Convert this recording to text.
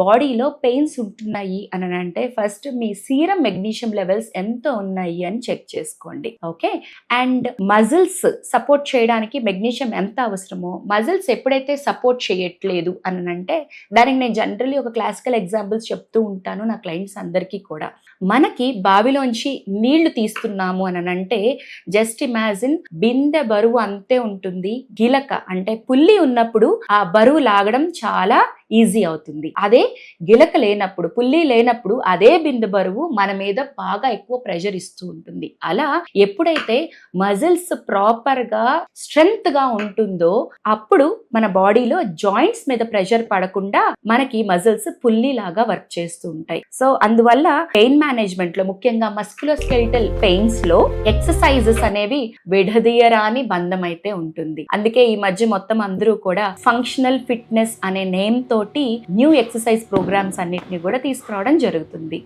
బాడీలో పెయిన్స్ ఉంటున్నాయి అని అంటే ఫస్ట్ మీ సీరం మెగ్నీషియం లెవెల్స్ ఎంత ఉన్నాయి అని చెక్ చేసుకోండి. ఓకే, అండ్ మజిల్స్ సపోర్ట్ చేయడానికి మెగ్నీషియం ఎంత అవసరమో, మజిల్స్ ఎప్పుడైతే సపోర్ట్ చేయట్లేదు అని అంటే దానికి నేను జనరల్లీ ఒక క్లాసికల్ ఎగ్జాంపుల్స్ చెప్తూ ఉంటాను నా క్లయింట్స్ అందరికీ కూడా. మనకి బావిలోంచి నీళ్లు తీస్తున్నాము అని అంటే జస్ట్ ఇమాజిన్ బిందె బరువు అంతే ఉంటుంది, గిలక అంటే పుల్లి ఉన్నప్పుడు ఆ బరువు లాగడం చాలా ఈజీ అవుతుంది. అదే గిలక లేనప్పుడు, పుల్లి లేనప్పుడు అదే బిందె బరువు మన మీద బాగా ఎక్కువ ప్రెషర్ ఇస్తూ ఉంటుంది. అలా ఎప్పుడైతే మజిల్స్ ప్రాపర్ గా స్ట్రెంగ్త్ గా ఉంటుందో అప్పుడు మన బాడీలో జాయింట్స్ మీద ప్రెషర్ పడకుండా మనకి మజిల్స్ పుల్లి లాగా వర్క్ చేస్తూ ఉంటాయి. సో అందువల్ల పెయిన్ మేనేజ్మెంట్ లో ముఖ్యంగా మస్కులోస్కెలిటల్ పెయిన్స్ లో ఎక్సర్సైజెస్ అనేవి విడదీయరాని బంధం అయితే ఉంటుంది. అందుకే ఈ మధ్య మొత్తం అందరూ కూడా ఫంక్షనల్ ఫిట్నెస్ అనే నేమ్ తోటి న్యూ ఎక్సర్సైజ్ ప్రోగ్రామ్స్ అన్నిటిని కూడా తీసుకురావడం జరుగుతుంది.